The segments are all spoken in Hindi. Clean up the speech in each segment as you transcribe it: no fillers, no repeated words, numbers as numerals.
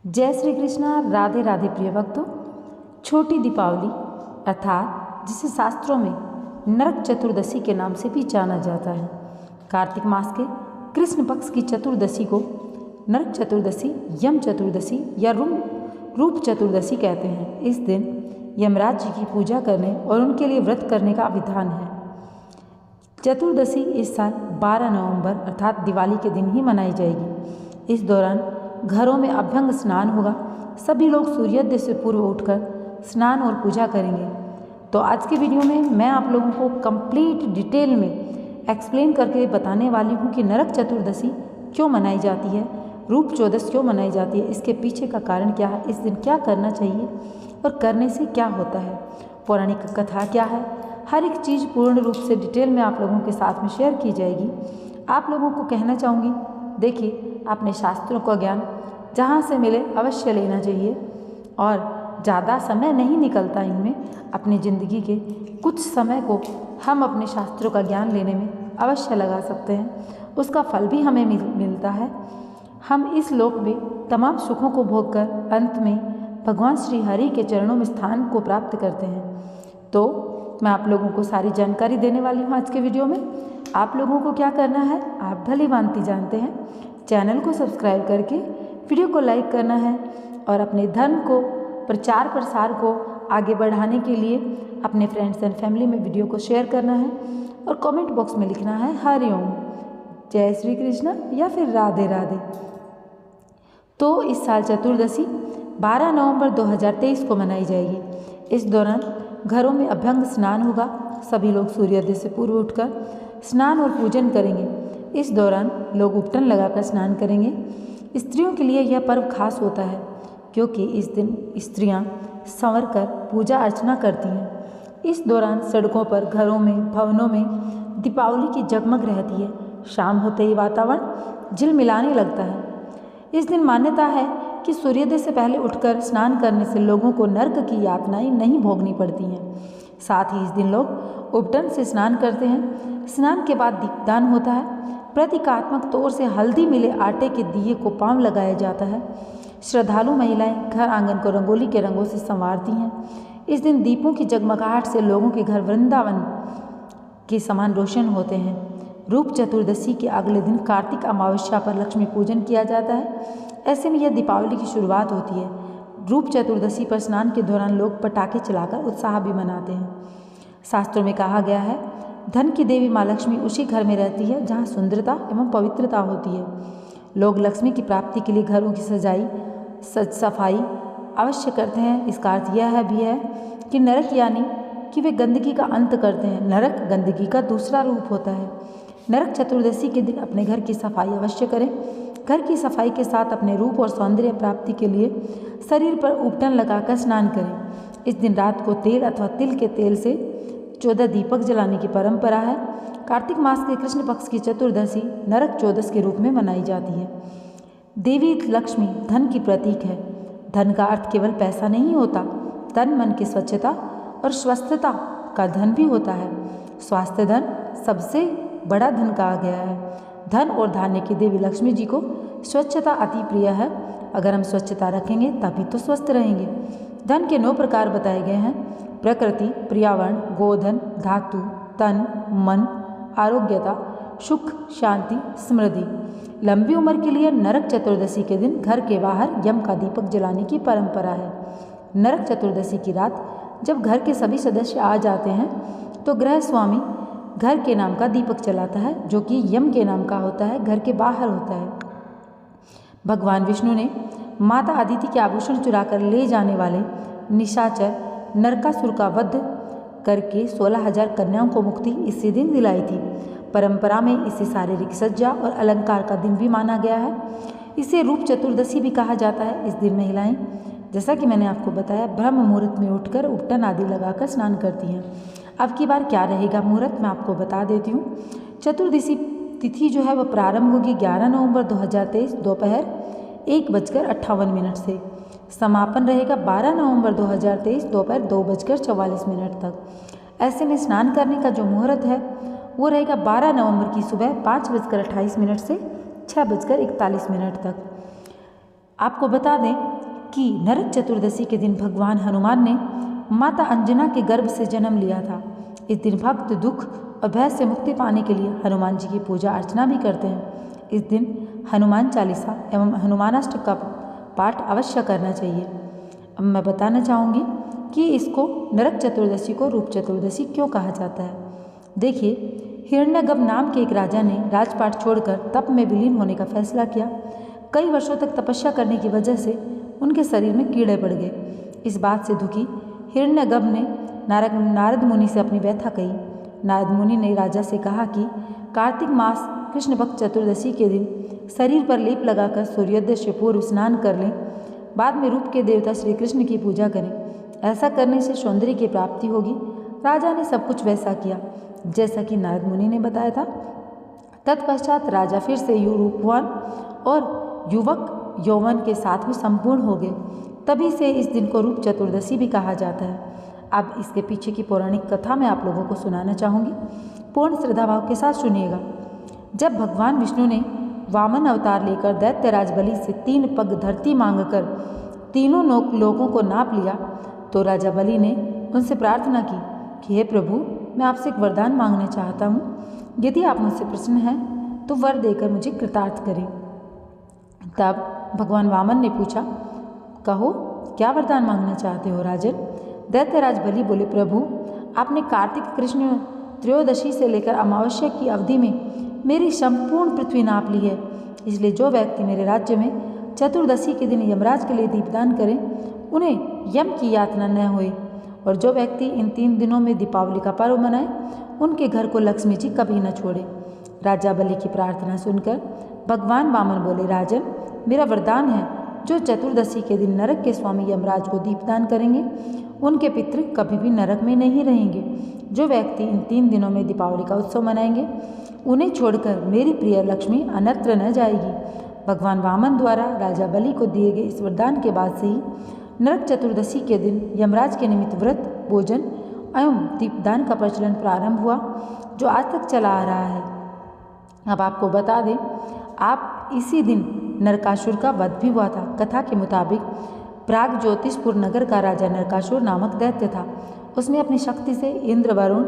जय श्री कृष्णा। राधे राधे प्रिय भक्तों। छोटी दीपावली अर्थात जिसे शास्त्रों में नरक चतुर्दशी के नाम से भी जाना जाता है, कार्तिक मास के कृष्ण पक्ष की चतुर्दशी को नरक चतुर्दशी, यम चतुर्दशी या रूप चतुर्दशी कहते हैं। इस दिन यमराज जी की पूजा करने और उनके लिए व्रत करने का विधान है। चतुर्दशी इस साल 12 नवंबर अर्थात दिवाली के दिन ही मनाई जाएगी। इस दौरान घरों में अभ्यंग स्नान होगा। सभी लोग सूर्योदय से पूर्व उठकर स्नान और पूजा करेंगे। तो आज के वीडियो में मैं आप लोगों को कंप्लीट डिटेल में एक्सप्लेन करके बताने वाली हूँ कि नरक चतुर्दशी क्यों मनाई जाती है, रूप चौदस क्यों मनाई जाती है, इसके पीछे का कारण क्या है, इस दिन क्या करना चाहिए और करने से क्या होता है, पौराणिक कथा क्या है। हर एक चीज़ पूर्ण रूप से डिटेल में आप लोगों के साथ में शेयर की जाएगी। आप लोगों को कहना चाहूँगी, देखिए अपने शास्त्रों का ज्ञान जहाँ से मिले अवश्य लेना चाहिए और ज़्यादा समय नहीं निकलता इनमें। अपनी ज़िंदगी के कुछ समय को हम अपने शास्त्रों का ज्ञान लेने में अवश्य लगा सकते हैं, उसका फल भी हमें मिलता है। हम इस लोक में तमाम सुखों को भोग कर अंत में भगवान श्री हरि के चरणों में स्थान को प्राप्त करते हैं। तो मैं आप लोगों को सारी जानकारी देने वाली हूँ आज के वीडियो में। आप लोगों को क्या करना है, आप भली भांति जानते हैं। चैनल को सब्सक्राइब करके वीडियो को लाइक करना है और अपने धर्म को प्रचार प्रसार को आगे बढ़ाने के लिए अपने फ्रेंड्स एंड फैमिली में वीडियो को शेयर करना है और कमेंट बॉक्स में लिखना है हरि ओम, जय श्री कृष्ण या फिर राधे राधे। तो इस साल चतुर्दशी 12 नवंबर 2023 को मनाई जाएगी। इस दौरान घरों में अभ्यंग स्नान होगा। सभी लोग सूर्योदय से पूर्व उठकर स्नान और पूजन करेंगे। इस दौरान लोग उपटन लगाकर स्नान करेंगे। स्त्रियों के लिए यह पर्व खास होता है क्योंकि इस दिन स्त्रियां संवर कर पूजा अर्चना करती हैं। इस दौरान सड़कों पर, घरों में, भवनों में दीपावली की जगमग रहती है। शाम होते ही वातावरण झिलमिलाने लगता है। इस दिन मान्यता है कि सूर्योदय से पहले उठकर स्नान करने से लोगों को नर्क की यातनाएं नहीं भोगनी पड़ती हैं। साथ ही इस दिन लोग उपटन से स्नान करते हैं। स्नान के बाद दीपदान होता है। प्रतीकात्मक तौर से हल्दी मिले आटे के दिए को पांव लगाया जाता है। श्रद्धालु महिलाएं घर आंगन को रंगोली के रंगों से संवारती हैं। इस दिन दीपों की जगमगाहट से लोगों के घर वृंदावन के समान रोशन होते हैं। रूप चतुर्दशी के अगले दिन कार्तिक अमावस्या पर लक्ष्मी पूजन किया जाता है। ऐसे में यह दीपावली की शुरुआत होती है। रूप चतुर्दशी पर स्नान के दौरान लोग पटाखे चलाकर उत्साह भी मनाते हैं। शास्त्रों में कहा गया है, धन की देवी माँ लक्ष्मी उसी घर में रहती है जहाँ सुंदरता एवं पवित्रता होती है। लोग लक्ष्मी की प्राप्ति के लिए घरों की सफाई अवश्य करते हैं। इसका अर्थ यह भी है कि नरक यानी कि वे गंदगी का अंत करते हैं। नरक गंदगी का दूसरा रूप होता है। नरक चतुर्दशी के दिन अपने घर की सफाई अवश्य करें। घर की सफाई के साथ अपने रूप और सौंदर्य प्राप्ति के लिए शरीर पर उपटन लगाकर स्नान करें। इस दिन रात को तेल अथवा तिल के तेल से 14 दीपक जलाने की परंपरा है। कार्तिक मास के कृष्ण पक्ष की चतुर्दशी नरक चौदस के रूप में मनाई जाती है। देवी लक्ष्मी धन की प्रतीक है। धन का अर्थ केवल पैसा नहीं होता, तन मन की स्वच्छता और स्वस्थता का धन भी होता है। स्वास्थ्य धन सबसे बड़ा धन कहा गया है। धन और धान्य की देवी लक्ष्मी जी को स्वच्छता अति प्रिय है। अगर हम स्वच्छता रखेंगे तभी तो स्वस्थ रहेंगे। धन के 9 प्रकार बताए गए हैं: प्रकृति, पर्यावरण, गोधन, धातु, तन, मन, आरोग्यता, सुख, शांति, समृद्धि। लंबी उम्र के लिए नरक चतुर्दशी के दिन घर के बाहर यम का दीपक जलाने की परंपरा है। नरक चतुर्दशी की रात जब घर के सभी सदस्य आ जाते हैं तो गृह स्वामी घर के नाम का दीपक जलाता है, जो कि यम के नाम का होता है, घर के बाहर होता है। भगवान विष्णु ने माता अदिति के आभूषण चुराकर ले जाने वाले निशाचर नरकासुर का वध करके 16,000 कन्याओं को मुक्ति इसी दिन दिलाई थी। परंपरा में इसे शारीरिक सज्जा और अलंकार का दिन भी माना गया है। इसे रूप चतुर्दशी भी कहा जाता है। इस दिन महिलाएं, जैसा कि मैंने आपको बताया, ब्रह्म मुहूर्त में उठकर उपटन आदि लगाकर स्नान करती हैं। अब की बार क्या रहेगा मुहूर्त, मैं आपको बता देती हूँ। चतुर्दशी तिथि जो है वह प्रारंभ होगी 11 नवंबर 2023 दोपहर 1:58 से। समापन रहेगा 12 नवंबर 2023 दोपहर 2:44 तक। ऐसे में स्नान करने का जो मुहूर्त है वो रहेगा 12 नवंबर की सुबह 5:28 से 6:41 तक। आपको बता दें कि नरक चतुर्दशी के दिन भगवान हनुमान ने माता अंजना के गर्भ से जन्म लिया था। इस दिन भक्त दुख और भय से मुक्ति पाने के लिए हनुमान जी की पूजा अर्चना भी करते हैं। इस दिन हनुमान चालीसा एवं हनुमानाष्टक का पाठ अवश्य करना चाहिए। अब मैं बताना चाहूँगी कि इसको नरक चतुर्दशी को रूप चतुर्दशी क्यों कहा जाता है। देखिए, हिरण्यगभ नाम के एक राजा ने राजपाट छोड़कर तप में विलीन होने का फैसला किया। कई वर्षों तक तपस्या करने की वजह से उनके शरीर में कीड़े पड़ गए। इस बात से दुखी हिरण्यगभ ने नारद मुनि से अपनी व्यथा कही। नारद मुनि ने राजा से कहा कि कार्तिक मास कृष्ण पक्ष चतुर्दशी के दिन शरीर पर लेप लगाकर सूर्योदय से पूर्व स्नान कर लें, बाद में रूप के देवता श्री कृष्ण की पूजा करें। ऐसा करने से सौंदर्य की प्राप्ति होगी। राजा ने सब कुछ वैसा किया जैसा कि नारद मुनि ने बताया था। तत्पश्चात राजा फिर से रूपवान और युवक यौवन के साथ भी संपूर्ण हो गए। तभी से इस दिन को रूप चतुर्दशी भी कहा जाता है। अब इसके पीछे की पौराणिक कथा मैं आप लोगों को सुनाना चाहूँगी। पूर्ण श्रद्धाभाव के साथ सुनिएगा। जब भगवान विष्णु ने वामन अवतार लेकर दैत्यराज बलि से 3 पग धरती मांगकर तीनों लोगों को नाप लिया, तो राजा बलि ने उनसे प्रार्थना की कि हे प्रभु, मैं आपसे एक वरदान मांगना चाहता हूँ। यदि आप मुझसे प्रसन्न हैं तो वर देकर मुझे कृतार्थ करें। तब भगवान वामन ने पूछा, कहो क्या वरदान मांगना चाहते हो राजन। दैत्यराज बलि बोले, प्रभु, आपने कार्तिक कृष्ण त्रयोदशी से लेकर अमावस्या की अवधि में मेरी संपूर्ण पृथ्वी नाप ली है। इसलिए जो व्यक्ति मेरे राज्य में चतुर्दशी के दिन यमराज के लिए दीपदान करें, उन्हें यम की यातना न होए। और जो व्यक्ति इन 3 दिनों में दीपावली का पर्व मनाए, उनके घर को लक्ष्मी जी कभी न छोड़े। राजा बलि की प्रार्थना सुनकर भगवान वामन बोले, राजन, मेरा वरदान है, जो चतुर्दशी के दिन नरक के स्वामी यमराज को दीपदान करेंगे, उनके पितृ कभी भी नरक में नहीं रहेंगे। जो व्यक्ति इन 3 दिनों में दीपावली का उत्सव मनाएंगे, उन्हें छोड़कर मेरी प्रिय लक्ष्मी अन्यत्र न जाएगी। भगवान वामन द्वारा राजा बलि को दिए गए इस वरदान के बाद से ही नरक चतुर्दशी के दिन यमराज के निमित्त व्रत, भोजन एवं दीपदान का प्रचलन प्रारंभ हुआ, जो आज तक चला आ रहा है। अब आपको बता दें, आप इसी दिन नरकासुर का वध भी हुआ था। कथा के मुताबिक प्राग ज्योतिषपुर नगर का राजा नरकासुर नामक दैत्य था। उसने अपनी शक्ति से इंद्र, वरुण,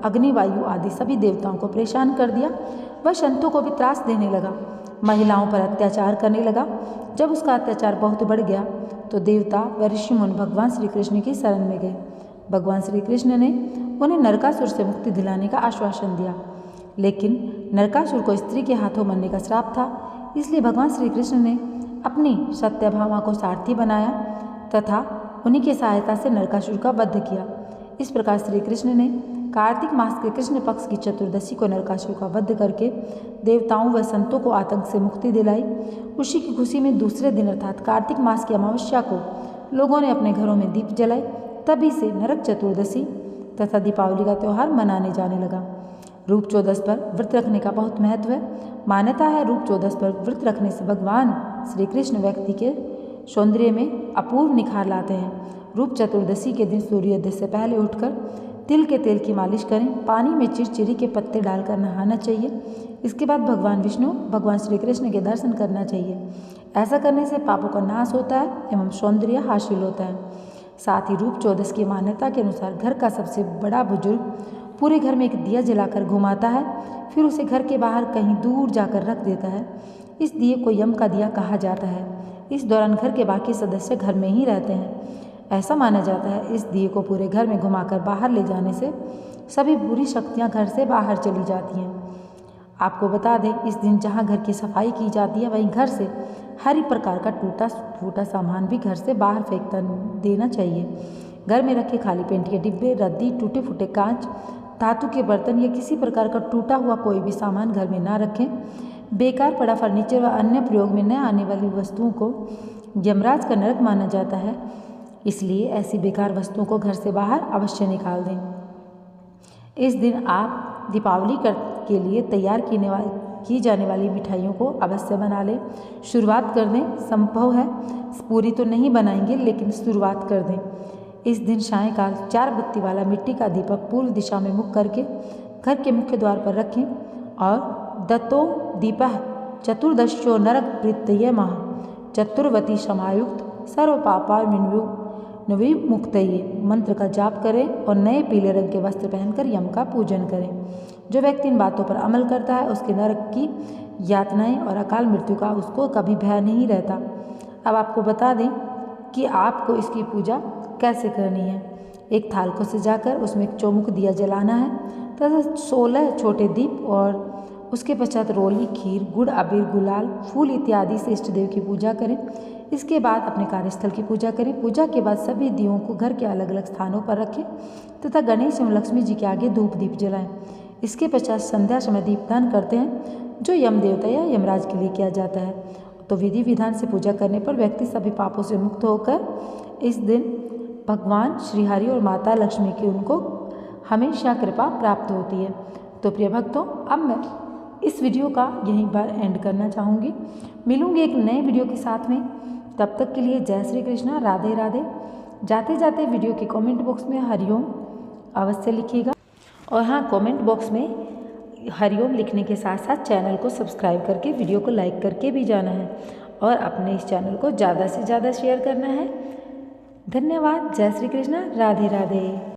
अग्नि, वायु आदि सभी देवताओं को परेशान कर दिया। वह संतों को भी त्रास देने लगा, महिलाओं पर अत्याचार करने लगा। जब उसका अत्याचार बहुत बढ़ गया तो देवता व ऋषि मुनि भगवान श्री कृष्ण की शरण में गए। भगवान श्री कृष्ण ने उन्हें नरकासुर से मुक्ति दिलाने का आश्वासन दिया, लेकिन नरकासुर को स्त्री के हाथों मरने का श्राप था। इसलिए भगवान श्री कृष्ण ने अपनी सत्यभामा को सारथी बनाया तथा उन्हीं की सहायता से नरकासुर का वध किया। इस प्रकार श्री कृष्ण ने कार्तिक मास के कृष्ण पक्ष की चतुर्दशी को नरकासुर का वध करके देवताओं व संतों को आतंक से मुक्ति दिलाई। उसी की खुशी में दूसरे दिन अर्थात कार्तिक मास की अमावस्या को लोगों ने अपने घरों में दीप जलाए। तभी से नरक चतुर्दशी तथा दीपावली का त्यौहार मनाने जाने लगा। रूप चौदस पर व्रत रखने का बहुत महत्व है। मान्यता है, रूप चौदस पर व्रत रखने से भगवान श्री कृष्ण व्यक्ति के सौंदर्य में अपूर्व निखार लाते हैं। रूप चतुर्दशी के दिन सूर्योदय से पहले उठकर तिल के तेल की मालिश करें। पानी में चिरचिरी के पत्ते डालकर नहाना चाहिए। इसके बाद भगवान विष्णु, भगवान श्री कृष्ण के दर्शन करना चाहिए। ऐसा करने से पापों का नाश होता है एवं सौंदर्य हासिल होता है। साथ ही रूप चौदस की मान्यता के अनुसार घर का सबसे बड़ा बुजुर्ग पूरे घर में एक दिया जलाकर घुमाता है, फिर उसे घर के बाहर कहीं दूर जाकर रख देता है। इस दिए को यम का दिया कहा जाता है। इस दौरान घर के बाकी सदस्य घर में ही रहते हैं। ऐसा माना जाता है, इस दिए को पूरे घर में घुमाकर बाहर ले जाने से सभी बुरी शक्तियां घर से बाहर चली जाती हैं। आपको बता दें, इस दिन जहां घर की सफाई की जाती है, वहीं घर से हर एक प्रकार का टूटा फूटा सामान भी घर से बाहर फेंक देना चाहिए। घर में रखे खाली पेंट के डिब्बे, रद्दी, टूटे फूटे कांच, धातु के बर्तन या किसी प्रकार का टूटा हुआ कोई भी सामान घर में ना रखें। बेकार पड़ा फर्नीचर व अन्य प्रयोग में न आने वाली वस्तुओं को यमराज का नरक माना जाता है। इसलिए ऐसी बेकार वस्तुओं को घर से बाहर अवश्य निकाल दें। इस दिन आप दीपावली के लिए तैयार की जाने वाली मिठाइयों को अवश्य बना लें। शुरुआत कर दें। संभव है पूरी तो नहीं बनाएंगे, लेकिन शुरुआत कर दें। इस दिन सायंकाल 4 बत्ती वाला मिट्टी का दीपक पूर्व दिशा में मुख करके घर के मुख्य द्वार पर रखें और दत्तो दीपः चतुर्दश्यो नरक प्रीतये महा चतुर्वती समायुक्त सर्व पापा नवी मुक्तये मंत्र का जाप करें और नए पीले रंग के वस्त्र पहनकर यम का पूजन करें। जो व्यक्ति इन बातों पर अमल करता है उसके नरक की यातनाएं और अकाल मृत्यु का उसको कभी भय नहीं रहता। अब आपको बता दें कि आपको इसकी पूजा कैसे करनी है। एक थाल को सजाकर उसमें एक चौमुख दिया जलाना है तथा 16 छोटे दीप और उसके पश्चात रोली, खीर, गुड़, अबीर, गुलाल, फूल इत्यादि से इष्ट देव की पूजा करें। इसके बाद अपने कार्यस्थल की पूजा करें। पूजा के बाद सभी दियों को घर के अलग अलग स्थानों पर रखें तथा गणेश एवं लक्ष्मी जी के आगे धूप दीप जलाएं। इसके पश्चात संध्या समय दीपदान करते हैं जो यम देवता या यमराज के लिए किया जाता है। तो विधि विधान से पूजा करने पर व्यक्ति सभी पापों से मुक्त होकर इस दिन भगवान श्री हरि और माता लक्ष्मी की उनको हमेशा कृपा प्राप्त होती है। तो प्रिय भक्तों, अब मैं इस वीडियो का यहीं पर एंड करना चाहूँगी। मिलूँगी एक नए वीडियो के साथ में। तब तक के लिए जय श्री कृष्णा, राधे राधे। जाते जाते वीडियो के कमेंट बॉक्स में हरिओम अवश्य लिखिएगा और हाँ, कमेंट बॉक्स में हरिओम लिखने के साथ साथ चैनल को सब्सक्राइब करके वीडियो को लाइक करके भी जाना है और अपने इस चैनल को ज़्यादा से ज़्यादा शेयर करना है। धन्यवाद। जय श्री कृष्णा, राधे राधे।